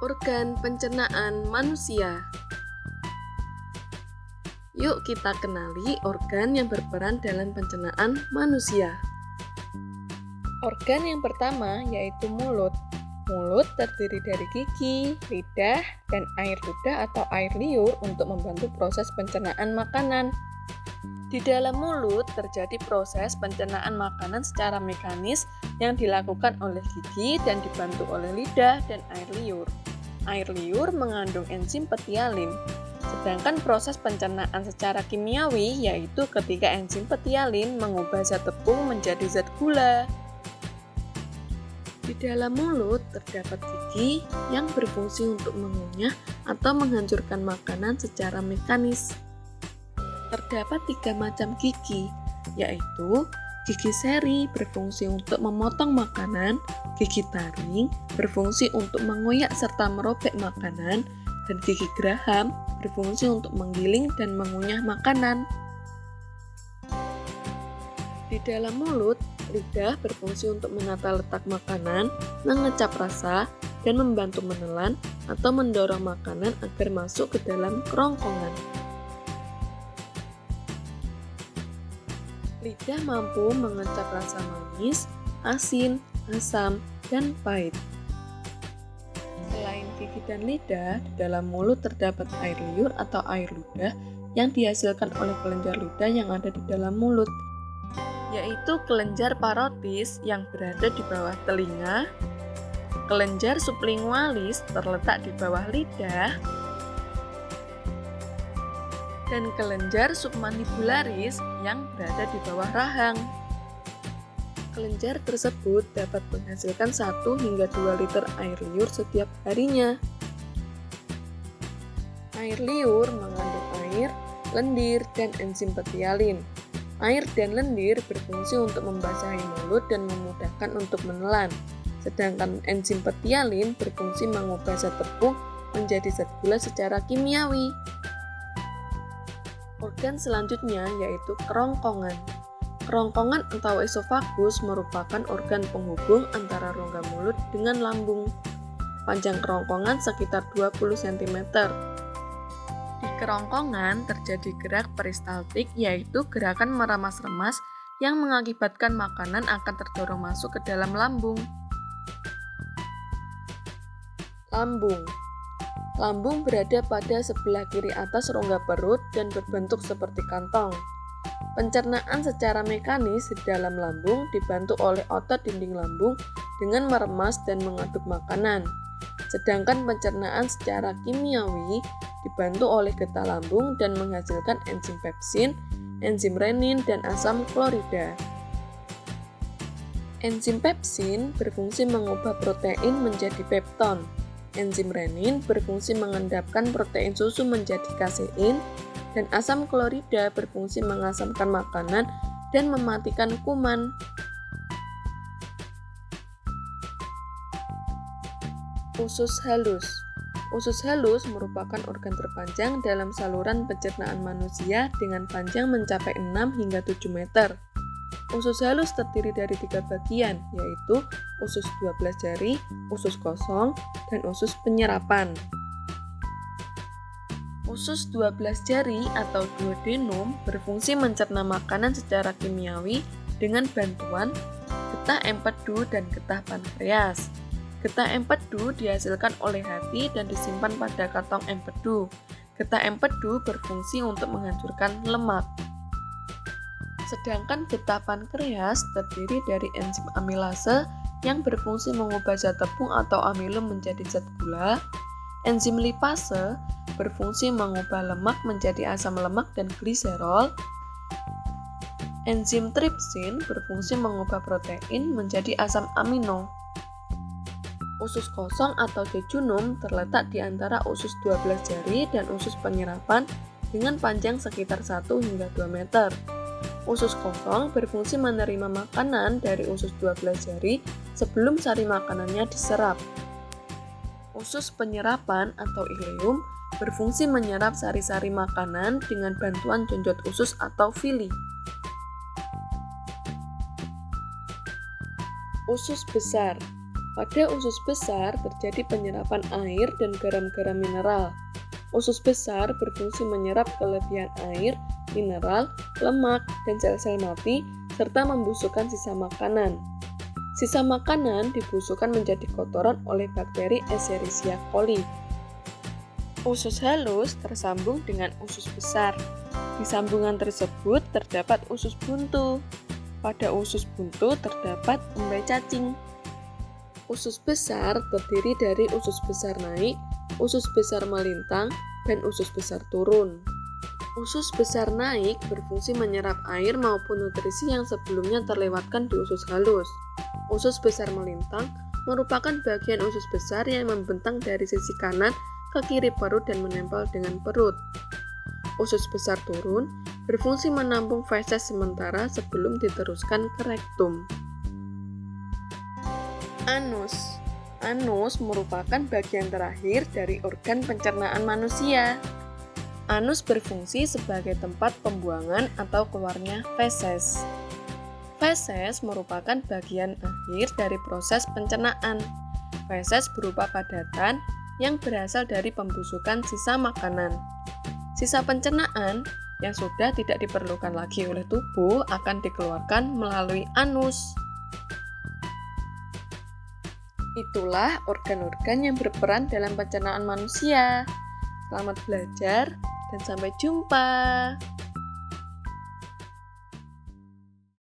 Organ pencernaan manusia. Yuk kita kenali organ yang berperan dalam pencernaan manusia. Organ yang pertama yaitu mulut. Mulut terdiri dari gigi, lidah, dan air ludah atau air liur untuk membantu proses pencernaan makanan. Di dalam mulut terjadi proses pencernaan makanan secara mekanis yang dilakukan oleh gigi dan dibantu oleh lidah dan air liur. Air liur mengandung enzim petialin, sedangkan proses pencernaan secara kimiawi yaitu ketika enzim petialin mengubah zat tepung menjadi zat gula. Di dalam mulut terdapat gigi yang berfungsi untuk mengunyah atau menghancurkan makanan secara mekanis. Terdapat 3 macam gigi, yaitu gigi seri berfungsi untuk memotong makanan, gigi taring berfungsi untuk mengoyak serta merobek makanan, dan gigi geraham berfungsi untuk menggiling dan mengunyah makanan. Di dalam mulut, lidah berfungsi untuk menata letak makanan, mengecap rasa, dan membantu menelan atau mendorong makanan agar masuk ke dalam kerongkongan. Lidah mampu mengecap rasa manis, asin, asam, dan pahit. Selain gigi dan lidah, di dalam mulut terdapat air liur atau air ludah yang dihasilkan oleh kelenjar ludah yang ada di dalam mulut, yaitu kelenjar parotis yang berada di bawah telinga, kelenjar sublingualis terletak di bawah lidah, dan kelenjar submandibularis yang berada di bawah rahang. Kelenjar tersebut dapat menghasilkan 1 hingga 2 liter air liur setiap harinya. Air liur mengandung air, lendir, dan enzim petialin. Air dan lendir berfungsi untuk membasahi mulut dan memudahkan untuk menelan, sedangkan enzim petialin berfungsi mengubah zat tepung menjadi zat gula secara kimiawi. Organ selanjutnya yaitu kerongkongan. Kerongkongan atau esofagus merupakan organ penghubung antara rongga mulut dengan lambung. Panjang kerongkongan sekitar 20 cm. Di kerongkongan terjadi gerak peristaltik, yaitu gerakan meramas-remas yang mengakibatkan makanan akan terdorong masuk ke dalam lambung. Lambung. Lambung berada pada sebelah kiri atas rongga perut dan berbentuk seperti kantong. Pencernaan secara mekanis di dalam lambung dibantu oleh otot dinding lambung dengan meremas dan mengaduk makanan. Sedangkan pencernaan secara kimiawi dibantu oleh getah lambung dan menghasilkan enzim pepsin, enzim renin, dan asam klorida. Enzim pepsin berfungsi mengubah protein menjadi pepton. Enzim renin berfungsi mengendapkan protein susu menjadi kasein, dan asam klorida berfungsi mengasamkan makanan dan mematikan kuman. Usus halus. Usus halus merupakan organ terpanjang dalam saluran pencernaan manusia dengan panjang mencapai 6 hingga 7 meter. Usus halus terdiri dari 3 bagian, yaitu usus 12 jari, usus kosong, dan usus penyerapan. Usus 12 jari atau duodenum berfungsi mencerna makanan secara kimiawi dengan bantuan getah empedu dan getah pankreas. Getah empedu dihasilkan oleh hati dan disimpan pada kantong empedu. Getah empedu berfungsi untuk menghancurkan lemak. Sedangkan getah pankreas terdiri dari enzim amilase yang berfungsi mengubah zat tepung atau amilum menjadi zat gula. Enzim lipase berfungsi mengubah lemak menjadi asam lemak dan gliserol. Enzim tripsin berfungsi mengubah protein menjadi asam amino. Usus kosong atau jejunum terletak di antara usus 12 jari dan usus penyerapan dengan panjang sekitar 1 hingga 2 meter. Usus kosong berfungsi menerima makanan dari usus 12 jari sebelum sari makanannya diserap. Usus penyerapan atau ileum berfungsi menyerap sari-sari makanan dengan bantuan jonjot usus atau villi. Usus besar. Pada usus besar terjadi penyerapan air dan garam-garam mineral. Usus besar berfungsi menyerap kelebihan air, mineral, lemak, dan sel-sel mati, serta membusukkan sisa makanan. Sisa makanan dibusukkan menjadi kotoran oleh bakteri Escherichia coli. Usus halus tersambung dengan usus besar. Di sambungan tersebut terdapat usus buntu. Pada usus buntu terdapat embai cacing. Usus besar terdiri dari usus besar naik, usus besar melintang, dan usus besar turun. Usus besar naik berfungsi menyerap air maupun nutrisi yang sebelumnya terlewatkan di usus halus. Usus besar melintang merupakan bagian usus besar yang membentang dari sisi kanan ke kiri perut dan menempel dengan perut. Usus besar turun berfungsi menampung feses sementara sebelum diteruskan ke rektum. Anus. Anus merupakan bagian terakhir dari organ pencernaan manusia. Anus berfungsi sebagai tempat pembuangan atau keluarnya feses. Feses merupakan bagian akhir dari proses pencernaan. Feses berupa padatan yang berasal dari pembusukan sisa makanan. Sisa pencernaan yang sudah tidak diperlukan lagi oleh tubuh akan dikeluarkan melalui anus. Itulah organ-organ yang berperan dalam pencernaan manusia. Selamat belajar dan sampai jumpa.